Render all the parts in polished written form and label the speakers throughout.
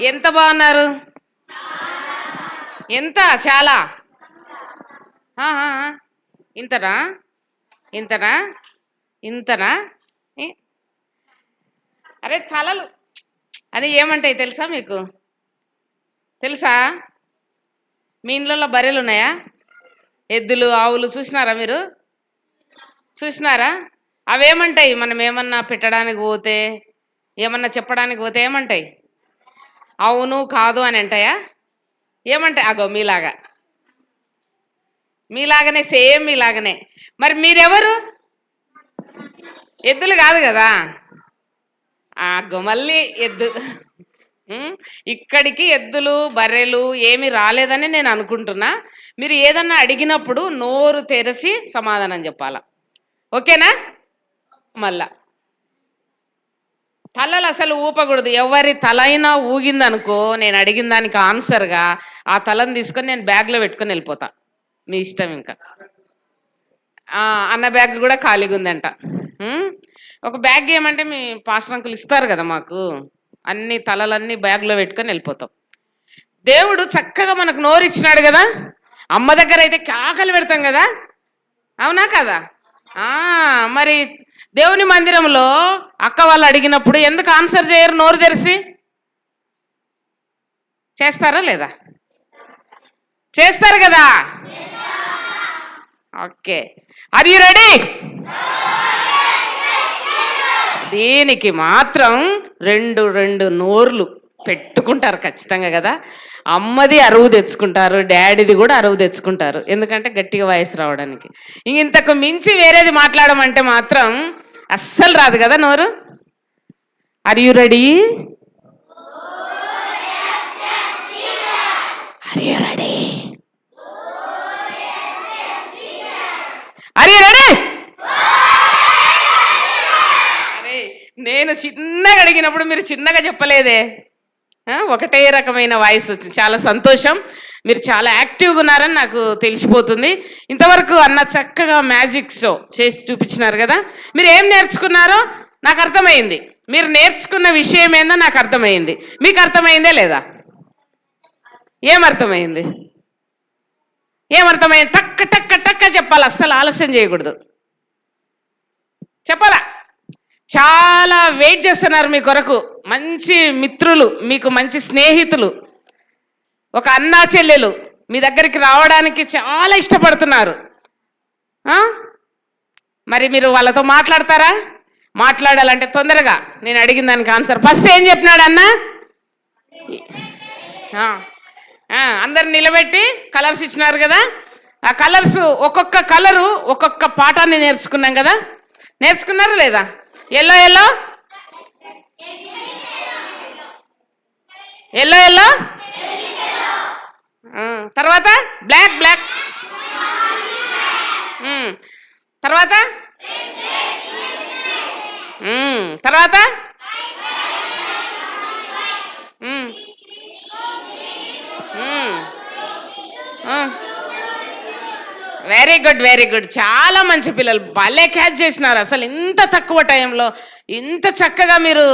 Speaker 1: ఎంత బాగున్నారు? ఎంత? చాలా? ఇంతనా? ఇంతనా? ఇంతనా? అరే తలలు అని ఏమంటాయి తెలుసా మీకు? తెలుసా? మీ ఇంట్లో బర్రెలు ఉన్నాయా? ఎద్దులు, ఆవులు చూసినారా మీరు? చూసినారా? అవేమంటాయి మనం ఏమన్నా పెట్టడానికి పోతే, ఏమన్నా చెప్పడానికి పోతే ఏమంటాయి? అవును కాదు అని అంటాయా? ఏమంటాయి? అగో మీలాగనే సేమ్ మీలాగనే. మరి మీరెవరు? ఎద్దులు కాదు కదా. అగో మళ్ళీ ఎద్దు. ఇక్కడికి ఎద్దులు బర్రెలు ఏమి రాలేదని నేను అనుకుంటున్నా. మీరు ఏదన్నా అడిగినప్పుడు నోరు తెరిచి సమాధానం చెప్పాలా. ఓకేనా? మళ్ళా తలలు అసలు ఊపకూడదు. ఎవరి తల అయినా ఊగిందనుకో, నేను అడిగిన దానికి ఆన్సర్గా ఆ తలను తీసుకొని నేను బ్యాగ్లో పెట్టుకొని వెళ్ళిపోతా. మీ ఇష్టం. ఇంకా అన్న బ్యాగ్ కూడా ఖాళీగా ఉందంట. ఒక బ్యాగ్ ఏమంటే మీ పాస్టర్ అంకుల్ ఇస్తారు కదా మాకు, అన్ని తలలన్నీ బ్యాగ్లో పెట్టుకొని వెళ్ళిపోతాం. దేవుడు చక్కగా మనకు నోరు ఇచ్చినాడు కదా. అమ్మ దగ్గర అయితే కాకలు పెడతాం కదా, అవునా కదా? మరి దేవుని మందిరంలో అక్క వాళ్ళు అడిగినప్పుడు ఎందుకు ఆన్సర్ చేయరు? నోరు తెరిచి చేస్తారా లేదా? చేస్తారు కదా. Okay, are you ready? దీనికి మాత్రం రెండు నోర్లు పెట్టుకుంటారు ఖచ్చితంగా కదా. అమ్మది అరువు తెచ్చుకుంటారు, డాడీది కూడా అరువు తెచ్చుకుంటారు. ఎందుకంటే గట్టిగా వాయిస్ రావడానికి. ఇంతకు మించి వేరేది మాట్లాడమంటే మాత్రం అస్సలు రాదు కదా నోరు. Are you ready? Are you ready? Are you ready? అరే నేను చిన్నగా అడిగినప్పుడు మీరు చిన్నగా చెప్పలేదే. ఒకటే రకమైన వాయిస్ వచ్చింది. చాలా సంతోషం. మీరు చాలా యాక్టివ్గా ఉన్నారని నాకు తెలిసిపోతుంది. ఇంతవరకు అన్న చక్కగా మ్యాజిక్ షో చేసి చూపించినారు కదా. మీరు ఏం నేర్చుకున్నారో నాకు అర్థమైంది. మీరు నేర్చుకున్న విషయం ఏందో నాకు అర్థమైంది. మీకు అర్థమైందే లేదా? ఏమర్థమైంది? ఏమర్థమైంది? టక్క టక్క టక్క చెప్పాలి, అస్సలు ఆలస్యం చేయకూడదు. చెప్పాలా? చాలా వెయిట్ చేస్తున్నారు మీ కొరకు. మంచి మిత్రులు, మీకు మంచి స్నేహితులు, ఒక అన్నా చెల్లెలు మీ దగ్గరికి రావడానికి చాలా ఇష్టపడుతున్నారు. మరి మీరు వాళ్ళతో మాట్లాడతారా? మాట్లాడాలంటే తొందరగా నేను అడిగిన దానికి ఆన్సర్. ఫస్ట్ ఏం చెప్పినాడు అన్న? అందరు నిలబెట్టి కలర్స్ ఇచ్చినారు కదా. ఆ కలర్స్, ఒక్కొక్క కలరు ఒక్కొక్క పాఠాన్ని నేర్చుకున్నాం కదా. నేర్చుకున్నారా లేదా? ఎల్లో ఎల్లో, ఎల్లో ఎల్లో, తర్వాత బ్లాక్ బ్లాక్, తర్వాత తర్వాత వెరీ గుడ్, వెరీ గుడ్. చాలా మంచి పిల్లలు, భలే క్యాచ్ చేసినారు. అసలు ఇంత తక్కువ టైంలో ఇంత చక్కగా మీరు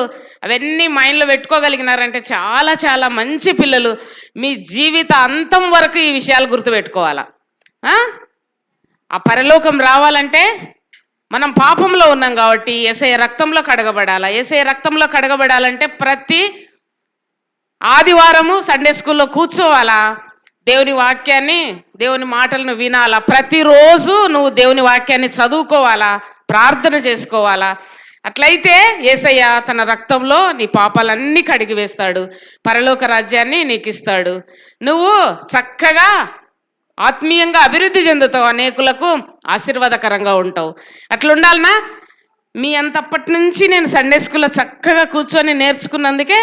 Speaker 1: అవన్నీ మైండ్లో పెట్టుకోగలిగినారంటే చాలా చాలా మంచి పిల్లలు. మీ జీవిత అంతం వరకు ఈ విషయాలు గుర్తుపెట్టుకోవాలా. ఆ పరలోకం రావాలంటే మనం పాపంలో ఉన్నాం కాబట్టి యేసయ్య రక్తంలో కడగబడాలా. యేసయ్య రక్తంలో కడగబడాలంటే ప్రతి ఆదివారము సండే స్కూల్లో కూర్చోవాలా, దేవుని వాక్యాన్ని, దేవుని మాటలను వినాలా, ప్రతిరోజు నువ్వు దేవుని వాక్యాన్ని చదువుకోవాలా, ప్రార్థన చేసుకోవాలా. అట్లయితే యేసయ్య తన రక్తంలో నీ పాపాలన్నీ కడిగి వేస్తాడు, పరలోక రాజ్యాన్ని నీకు ఇస్తాడు. నువ్వు చక్కగా ఆత్మీయంగా అభివృద్ధి చెందుతావు, అనేకులకు ఆశీర్వాదకరంగా ఉంటావు. అట్లుండాలనా? మీ అంతప్పటి నుంచి నేను సండే స్కూల్లో చక్కగా కూర్చొని నేర్చుకున్నందుకే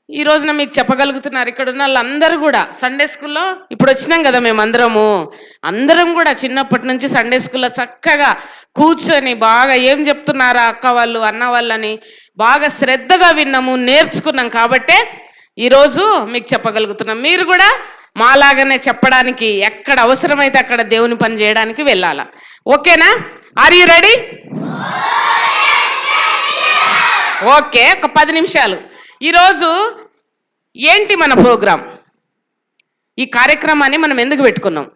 Speaker 1: ఈ రోజున మీకు చెప్పగలుగుతున్నారు. ఇక్కడ ఉన్న వాళ్ళందరూ కూడా సండే స్కూల్లో ఇప్పుడు వచ్చినాం కదా, అందరం కూడా చిన్నప్పటి నుంచి సండే స్కూల్లో చక్కగా కూర్చొని బాగా ఏం చెప్తున్నారా అక్క వాళ్ళు అన్న వాళ్ళని బాగా శ్రద్ధగా విన్నాము, నేర్చుకున్నాం. కాబట్టే ఈరోజు మీకు చెప్పగలుగుతున్నాం. మీరు కూడా మాలాగానే చెప్పడానికి ఎక్కడ అవసరమైతే అక్కడ దేవుని పని చేయడానికి వెళ్ళాలా. ఓకేనా? Are you ready? ఓకే, ఒక 10 నిమిషాలు. ఈరోజు ఏంటి మన ప్రోగ్రాం? ఈ కార్యక్రమాన్ని మనం ఎందుకు పెట్టుకున్నాం?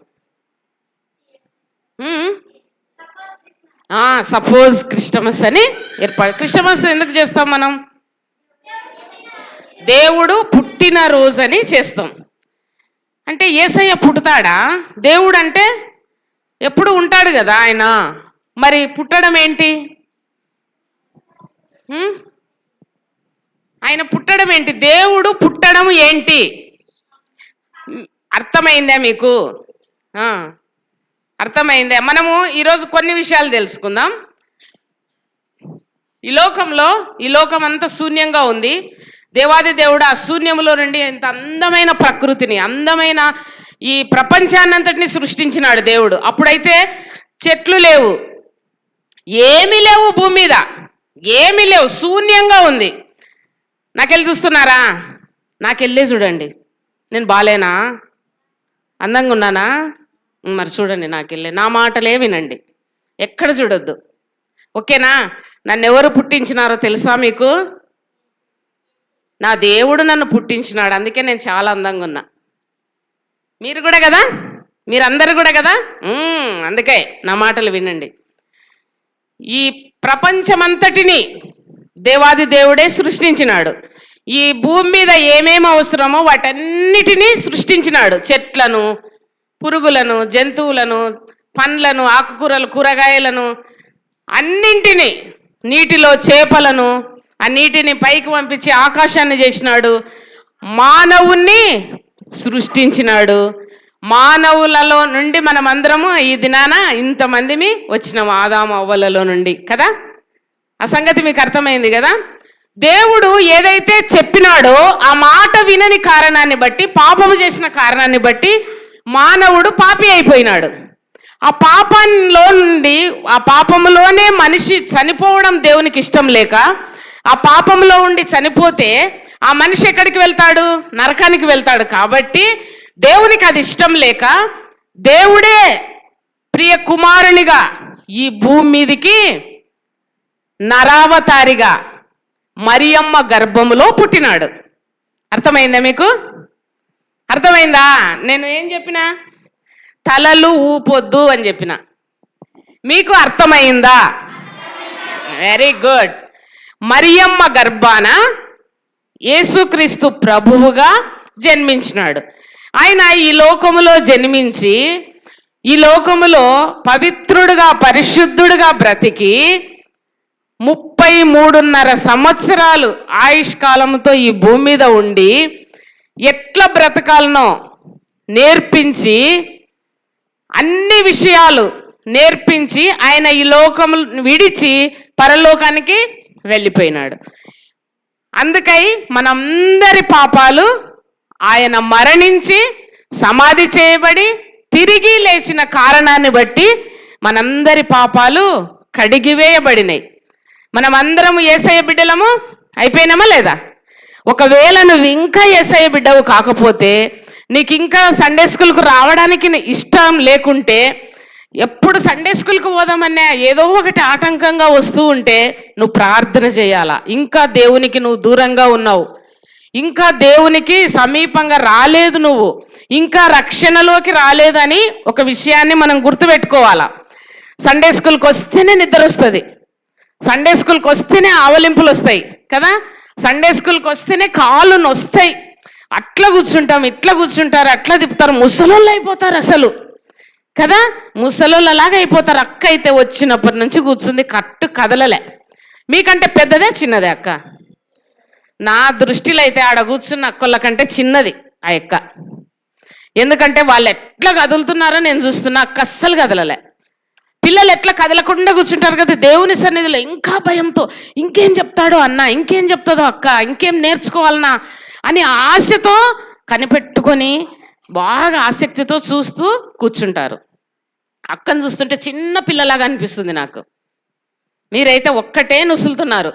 Speaker 1: సపోజ్ క్రిస్టమస్ అని ఏర్పాటు. క్రిస్టమస్ ఎందుకు చేస్తాం మనం? దేవుడు పుట్టిన రోజని చేస్తాం. అంటే యేసయ్య పుడతాడా? దేవుడు అంటే ఎప్పుడు ఉంటాడు కదా ఆయన. మరి పుట్టడం ఏంటి? ఆయన పుట్టడం ఏంటి? దేవుడు పుట్టడం ఏంటి? అర్థమైందా మీకు? అర్థమైందా? మనము ఈరోజు కొన్ని విషయాలు తెలుసుకుందాం. ఈ లోకం అంతా శూన్యంగా ఉంది. దేవాది దేవుడు ఆ శూన్యములో నుండి ఇంత అందమైన ప్రకృతిని, అందమైన ఈ ప్రపంచాన్నంతటిని సృష్టించినాడు దేవుడు. అప్పుడైతే చెట్లు లేవు, ఏమీ లేవు, భూమి మీద ఏమీ లేవు, శూన్యంగా ఉంది. నాకెళ్ళి చూస్తున్నారా? నాకెళ్ళే చూడండి. నేను బాలేనా? అందంగా ఉన్నానా? మరి చూడండి నాకెళ్ళే. నా మాటలే వినండి, ఎక్కడ చూడొద్దు. ఓకేనా? నన్ను ఎవరు పుట్టించినారో తెలుసా మీకు? నా దేవుడు నన్ను పుట్టించినాడు. అందుకే నేను చాలా అందంగా ఉన్నా. మీరు కూడా కదా, మీరందరూ కూడా కదా. అందుకే నా మాటలు వినండి. ఈ ప్రపంచమంతటిని దేవాది దేవుడే సృష్టించినాడు. ఈ భూమి మీద ఏమేమి అవసరమో వాటన్నిటినీ సృష్టించినాడు. చెట్లను, పురుగులను, జంతువులను, పండ్లను, ఆకుకూరలు, కూరగాయలను, అన్నింటినీ, నీటిలో చేపలను, ఆ నీటిని పైకి పంపించి ఆకాశాన్ని చేసినాడు. మానవుణ్ణి సృష్టించినాడు. మానవులలో నుండి మనమందరము ఈ దినాన ఇంతమందిమి వచ్చినాము, ఆదాము అవ్వలలో నుండి కదా. ఆ సంగతి మీకు అర్థమైంది కదా. దేవుడు ఏదైతే చెప్పినాడో ఆ మాట వినని కారణాన్ని బట్టి, పాపము చేసిన కారణాన్ని బట్టి మానవుడు పాపి అయిపోయినాడు. ఆ పాపంలో నుండి, ఆ పాపములోనే మనిషి చనిపోవడం దేవునికి ఇష్టం లేక, ఆ పాపంలో ఉండి చనిపోతే ఆ మనిషి ఎక్కడికి వెళ్తాడు? నరకానికి వెళ్తాడు. కాబట్టి దేవునికి అది ఇష్టం లేక దేవుడే ప్రియ కుమారునిగా ఈ భూమి మీదికి నరావతారిగా మరియమ్మ గర్భములో పుట్టినాడు. అర్థమైందా మీకు? అర్థమైందా? నేను ఏం చెప్పినా? తలలు ఊపొద్దు అని చెప్పిన. మీకు అర్థమైందా? Very good. మరియమ్మ గర్భాన యేసుక్రీస్తు ప్రభువుగా జన్మించినాడు. ఆయన ఈ లోకములో జన్మించి ఈ లోకములో పవిత్రుడుగా, పరిశుద్ధుడుగా బ్రతికి 33.5 సంవత్సరాలు ఆయుష్కాలంతో ఈ భూమి మీద ఉండి ఎట్లా బ్రతకాలనో నేర్పించి, అన్ని విషయాలు నేర్పించి ఆయన ఈ లోకము విడిచి పరలోకానికి వెళ్ళిపోయినాడు. అందుకై మనందరి పాపాలు ఆయన మరణించి సమాధి చేయబడి తిరిగి లేచిన కారణాన్ని బట్టి మనందరి పాపాలు కడిగివేయబడినాయి. మనమందరము యేసయ్య బిడ్డలము అయిపోయినామా లేదా? ఒకవేళ నువ్వు ఇంకా యేసయ్య బిడ్డవు కాకపోతే, నీకు ఇంకా సండే స్కూల్కు రావడానికి ఇష్టం లేకుంటే, ఎప్పుడు సండే స్కూల్కి పోదామన్నా ఏదో ఒకటి ఆటంకంగా వస్తూ ఉంటే నువ్వు ప్రార్థన చేయాలా. ఇంకా దేవునికి నువ్వు దూరంగా ఉన్నావు, ఇంకా దేవునికి సమీపంగా రాలేదు, నువ్వు ఇంకా రక్షణలోకి రాలేదని ఒక విషయాన్ని మనం గుర్తుపెట్టుకోవాలా. సండే స్కూల్కి వస్తేనే నిద్ర వస్తుంది, సండే స్కూల్కి వస్తేనే ఆవలింపులు వస్తాయి కదా, సండే స్కూల్కి వస్తేనే కాళ్ళు నొస్తాయి. అట్లా కూర్చుంటాం, ఇట్లా కూర్చుంటారు, అట్లా తిప్పుతారు, ముసలోళ్ళు అయిపోతారు అసలు కదా. ముసలోళ్ళలాగా అయిపోతారు. అక్క అయితే వచ్చినప్పటి నుంచి కూర్చుంది, కట్టు కదలలే. మీకంటే పెద్దదే చిన్నదే అక్క? నా దృష్టిలో అయితే ఆడ కూర్చున్న అక్కల కంటే చిన్నది ఆ అక్క. ఎందుకంటే వాళ్ళు ఎట్లా కదులుతున్నారో నేను చూస్తున్నా, అక్క అస్సలు కదలలే. పిల్లలు ఎట్లా కదలకుండా కూర్చుంటారు కదా దేవుని సన్నిధిలో, ఇంకా భయంతో ఇంకేం చెప్తాడో అన్న, ఇంకేం చెప్తుందో అక్క, ఇంకేం నేర్చుకోవాలన్నా అని ఆశతో కనిపెట్టుకొని బాగా ఆసక్తితో చూస్తూ కూర్చుంటారు. అక్కను చూస్తుంటే చిన్న పిల్లలాగా అనిపిస్తుంది నాకు. మీరైతే ఒక్కటే నుసులుతున్నారు,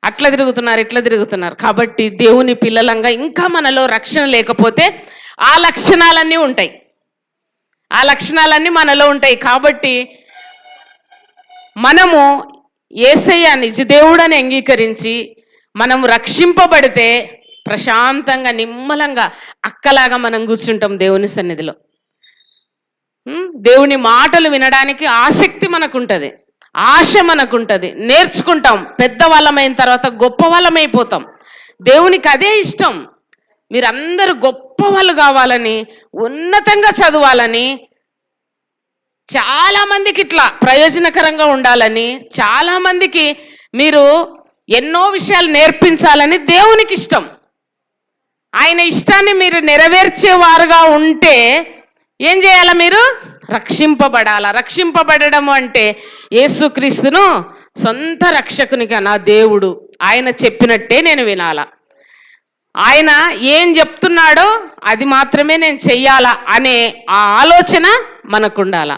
Speaker 1: అట్లా తిరుగుతున్నారు, ఇట్లా తిరుగుతున్నారు. కాబట్టి దేవుని పిల్లలంగా ఇంకా మనలో రక్షణ లేకపోతే ఆ లక్షణాలన్నీ ఉంటాయి, ఆ లక్షణాలన్నీ మనలో ఉంటాయి. కాబట్టి మనము యేసయ్య నిజ దేవుడని అంగీకరించి మనము రక్షింపబడితే ప్రశాంతంగా నిమ్మలంగా అక్కలాగా మనం కూర్చుంటాం దేవుని సన్నిధిలో. దేవుని మాటలు వినడానికి ఆసక్తి మనకుంటది, ఆశ మనకుంటది, నేర్చుకుంటాం. పెద్దవాళ్ళమైన తర్వాత గొప్ప వాళ్ళమైపోతాం. దేవునికి అదే ఇష్టం. మీరందరూ గొప్ప వాళ్ళు కావాలని, ఉన్నతంగా చదవాలని, చాలా మందికి ఇట్లా ప్రయోజనకరంగా ఉండాలని, చాలా మందికి మీరు ఎన్నో విషయాలు నేర్పించాలని దేవునికి ఇష్టం. ఆయన ఇష్టాన్ని మీరు నెరవేర్చేవారుగా ఉంటే ఏం చేయాలా? మీరు రక్షింపబడాలా. రక్షింపబడడం అంటే యేసుక్రీస్తును సొంత రక్షకునిగా నా దేవుడు ఆయన చెప్పినట్టే నేను వినాలా, ఆయన ఏం చెప్తున్నాడో అది మాత్రమే నేను చెయ్యాలా అనే ఆ ఆలోచన మనకుండాల.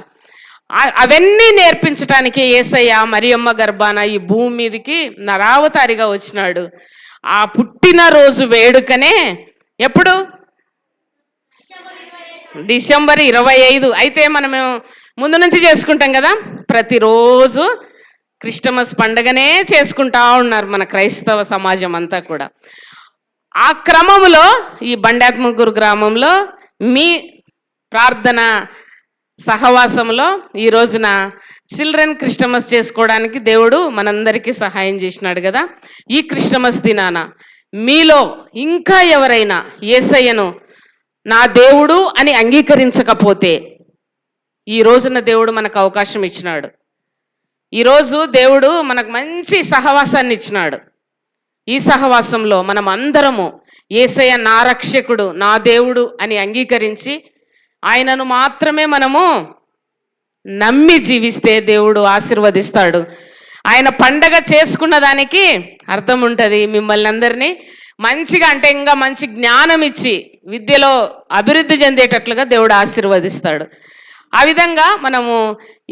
Speaker 1: అవన్నీ నేర్పించటానికి యేసయ్య మరియమ్మ గర్భాన ఈ భూమి మీదకి నరావతారిగా వచ్చినాడు. ఆ పుట్టినరోజు వేడుకనే ఎప్పుడు? డిసెంబర్ 25. అయితే మనము ముందు నుంచి చేసుకుంటాం కదా, ప్రతిరోజు క్రిస్టమస్ పండుగనే చేసుకుంటా ఉన్నారు మన క్రైస్తవ సమాజం అంతా కూడా. ఆ క్రమంలో ఈ బండాత్మకూరు గ్రామంలో మీ ప్రార్థన సహవాసంలో ఈ రోజున చిల్డ్రన్ క్రిస్టమస్ చేసుకోవడానికి దేవుడు మనందరికీ సహాయం చేసినాడు కదా. ఈ క్రిస్టమస్ దినాన మీలో ఇంకా ఎవరైనా యేసయ్యను నా దేవుడు అని అంగీకరించకపోతే ఈ రోజున దేవుడు మనకు అవకాశం ఇచ్చినాడు. ఈరోజు దేవుడు మనకు మంచి సహవాసాన్ని ఇచ్చినాడు. ఈ సహవాసంలో మనం అందరము యేసయ్య నా రక్షకుడు, నా దేవుడు అని అంగీకరించి ఆయనను మాత్రమే మనము నమ్మి జీవిస్తే దేవుడు ఆశీర్వదిస్తాడు. ఆయన పండగ చేసుకున్న దానికి అర్థం ఉంటుంది. మిమ్మల్ని అందరినీ మంచిగా, అంటే ఇంకా మంచి జ్ఞానం ఇచ్చి విద్యలో అభివృద్ధి చెందేటట్లుగా దేవుడు ఆశీర్వదిస్తాడు. ఆ విధంగా మనము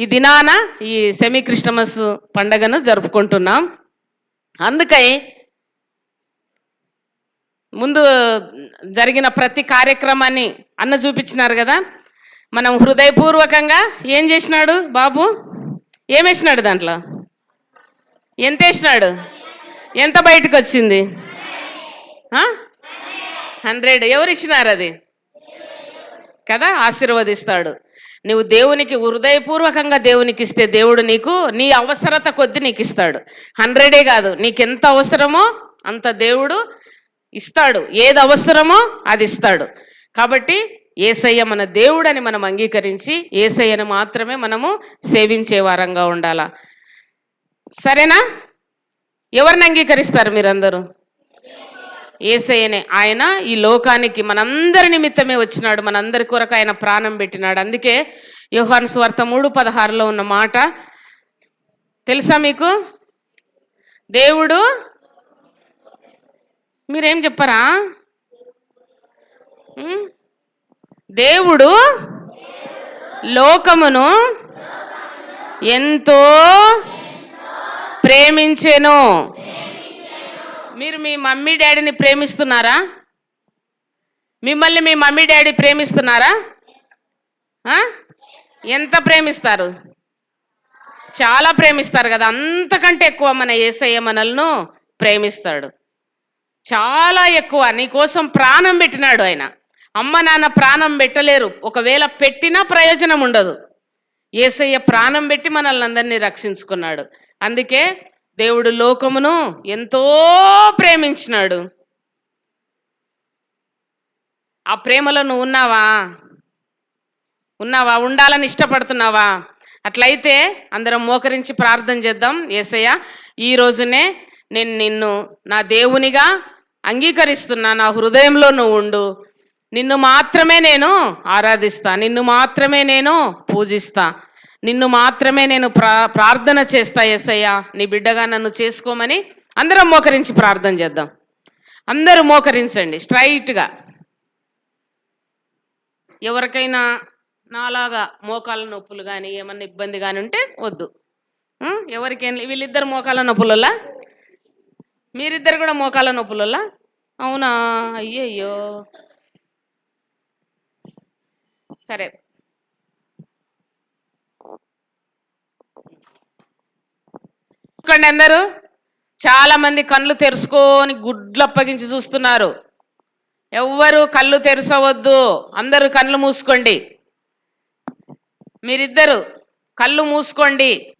Speaker 1: ఈ దినాన ఈ సెమీ క్రిస్టమస్ పండగను జరుపుకుంటున్నాం. అందుకై ముందు జరిగిన ప్రతి కార్యక్రమాన్ని అన్న చూపించినారు కదా. మనం హృదయపూర్వకంగా ఏం చేసినాడు బాబు? ఏమేసినాడు దాంట్లో? ఎంత వేసినాడు? ఎంత బయటకు వచ్చింది? 100. ఎవరు ఇచ్చినారు అది కదా? ఆశీర్వదిస్తాడు. నువ్వు దేవునికి హృదయపూర్వకంగా దేవునికి ఇస్తే దేవుడు నీకు నీ అవసరత కొద్ది నీకు ఇస్తాడు. 100 కాదు, నీకెంత అవసరమో అంత దేవుడు ఇస్తాడు. ఏది అవసరమో అది ఇస్తాడు. కాబట్టి యేసయ్య మన దేవుడని మనం అంగీకరించి యేసయ్యను మాత్రమే మనము సేవించే వారంగా ఉండాలా. సరేనా? ఎవరిని అంగీకరిస్తారు మీరందరూ? యేసయ్యనే. ఆయన ఈ లోకానికి మనందరి నిమిత్తమే వచ్చినాడు, మనందరి కొరకు ఆయన ప్రాణం పెట్టినాడు. అందుకే యోహాను సువార్త 3:16లో ఉన్న మాట తెలుసా మీకు? దేవుడు, మీరేం చెప్పరా? దేవుడు లోకమును ఎంతో ప్రేమించెను. మీరు మీ మమ్మీ డాడీని ప్రేమిస్తున్నారా? మిమ్మల్ని మీ మమ్మీ డాడీ ప్రేమిస్తున్నారా? ఎంత ప్రేమిస్తారు? చాలా ప్రేమిస్తారు కదా. అంతకంటే ఎక్కువ మన యేసయ్య మనల్ని ప్రేమిస్తాడు. చాలా ఎక్కువ. నీ కోసం ప్రాణం పెట్టినాడు ఆయన. అమ్మ నాన్న ప్రాణం పెట్టలేరు, ఒకవేళ పెట్టినా ప్రయోజనం ఉండదు. యేసయ్య ప్రాణం పెట్టి మనల్ని అందరినీ రక్షించుకున్నాడు. అందుకే దేవుడు లోకమును ఎంతో ప్రేమించినాడు. ఆ ప్రేమలో నువ్వు ఉన్నావా? ఉండాలని ఇష్టపడుతున్నావా? అట్లయితే అందరం మోకరించి ప్రార్థన చేద్దాం. యేసయ్య, ఈ రోజునే నేను నిన్ను నా దేవునిగా అంగీకరిస్తున్నా. నా హృదయంలో నువ్వు ఉండు. నిన్ను మాత్రమే నేను ఆరాధిస్తా, నిన్ను మాత్రమే నేను పూజిస్తా, నిన్ను మాత్రమే నేను ప్రార్థన చేస్తా. యేసయ్య, నీ బిడ్డగా నన్ను చేసుకోమని అందరం మోకరించి ప్రార్థన చేద్దాం. అందరూ మోకరించండి స్ట్రైట్గా. ఎవరికైనా నాలాగా మోకాళ్ళ నొప్పులు కానీ ఏమన్నా ఇబ్బంది కానీ ఉంటే వద్దు. ఎవరికైనా వీళ్ళిద్దరు మోకాళ్ళ నొప్పులలా? మీరిద్దరు కూడా మోకాళ్ళ నొప్పులలా? అవునా? అయ్యయ్యో. సరే, చూసుకోండి అందరూ, చాలా మంది కళ్ళు తెరుచుకొని గుడ్లు అప్పగించి చూస్తున్నారు. ఎవ్వరు కళ్ళు తెరచవద్దు, అందరూ కళ్ళు మూసుకోండి. మీరిద్దరు కళ్ళు మూసుకోండి.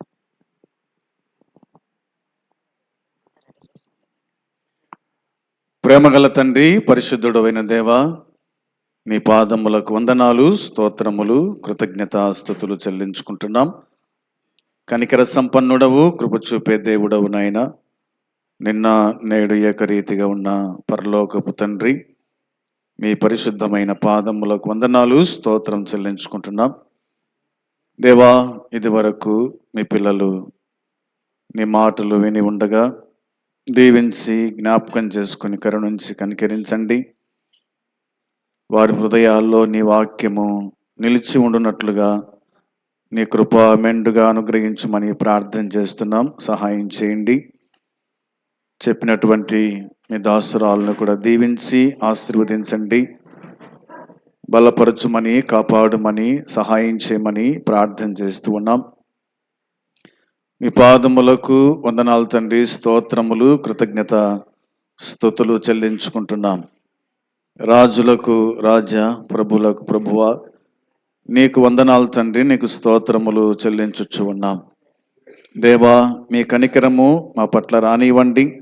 Speaker 2: ప్రేమగల తండ్రి, పరిశుద్ధుడైన దేవా, నీ పాదములకు వందనాలు, స్తోత్రములు, కృతజ్ఞతాస్తుతులు చెల్లించుకుంటున్నాం. కనికర సంపన్నుడవు, కృప చూపే దేవుడవు నాయన, నిన్న నేడు ఏకరీతిగా ఉన్న పరలోకపు తండ్రి, మీ పరిశుద్ధమైన పాదములకు వందనాలు, స్తోత్రం చెల్లించుకుంటున్నాం. దేవా, ఇది వరకు మీ పిల్లలు నీ మాటలు విని ఉండగా దీవించి జ్ఞాపకం చేసుకుని కరుణించి కనికరించండి. వారి హృదయాల్లో నీ వాక్యము నిలిచి ఉండునట్లుగా నీ కృప మెండుగా అనుగ్రహించమని ప్రార్థన చేస్తున్నాం. సహాయం చేయండి. చెప్పినటువంటి మీ దాసురాలను కూడా దీవించి ఆశీర్వదించండి. బలపరచుమని, కాపాడుమని, సహాయం చేయమని ప్రార్థన చేస్తూ ఉన్నాం. మీ పాదములకు వందనాలు తండ్రి, స్తోత్రములు, కృతజ్ఞత స్తుతులు చెల్లించుకుంటున్నాం. రాజులకు రాజా, ప్రభులకు ప్రభువా, నీకు వందనాలు తండ్రి, నీకు స్తోత్రములు చెల్లించుచు ఉన్నాం. దేవా, మీ కనికరము మా పట్ల రానివ్వండి.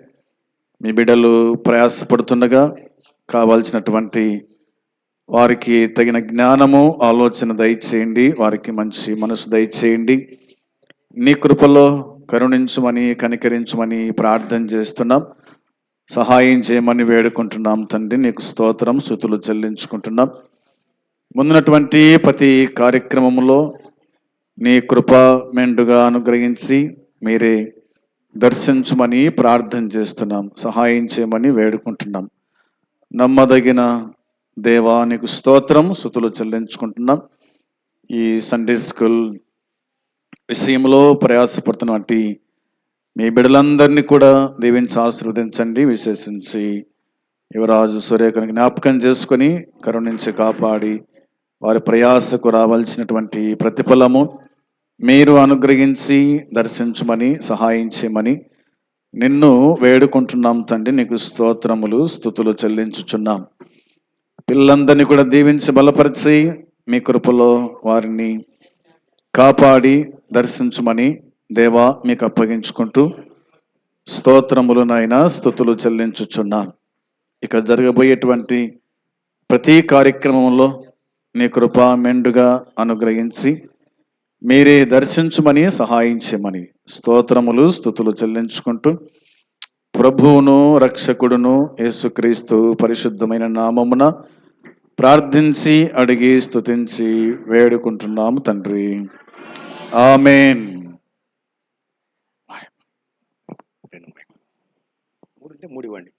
Speaker 2: మీ బిడ్డలు ప్రయాసపడుతుండగా కావాల్సినటువంటి వారికి తగిన జ్ఞానము, ఆలోచన దయచేయండి. వారికి మంచి మనసు దయచేయండి. నీ కృపలో కరుణించమని, కనికరించమని ప్రార్థన చేస్తున్నాం. సహాయం చేయమని వేడుకుంటున్నాం తండ్రి. నీకు స్తోత్రం, స్తుతులు చెల్లించుకుంటున్నాం. ముందున్నటువంటి ప్రతి కార్యక్రమంలో నీ కృప మెండుగా అనుగ్రహించి మీరే దర్శించమని ప్రార్థన చేస్తున్నాం. సహాయం చేయమని వేడుకుంటున్నాం. నమ్మదగిన దేవా, నీకు స్తోత్రం, స్తుతులు చెల్లించుకుంటున్నాం. ఈ సండే స్కూల్ విషయంలో ప్రయాసపడుతున్నటువంటి మీ బిడ్డలందరినీ కూడా దీవించి ఆశీర్వదించండి. విశేషించి యువరాజు సురేఖను జ్ఞాపకం చేసుకొని కరుణించి కాపాడి వారి ప్రయాసకు రావాల్సినటువంటి ప్రతిఫలము మీరు అనుగ్రహించి దర్శించమని, సహాయం చేయమని నిన్ను వేడుకుంటున్నాం తండ్రి. నీకు స్తోత్రములు, స్తుతులు చెల్లించుచున్నాం. పిల్లలందరినీ కూడా దీవించి బలపరిచి మీ కృపలో వారిని కాపాడి దర్శించమని దేవా మీకు అప్పగించుకుంటూ స్తోత్రములు నాయన, స్తుతులు చెల్లించుచున్నాం. ఇక జరగబోయేటువంటి ప్రతి కార్యక్రమంలో నీ కృప మెండుగా అనుగ్రహించి మీరే దర్శించమని, సహాయం చేయమని స్తోత్రములు, స్తుతులు చెల్లించుకుంటూ ప్రభువును రక్షకుడును యేసుక్రీస్తు పరిశుద్ధమైన నామమున ప్రార్థించి అడిగి స్తుతించి వేడుకుంటున్నాము తండ్రి. ఆమేన్.
Speaker 3: మూడివ్వండి.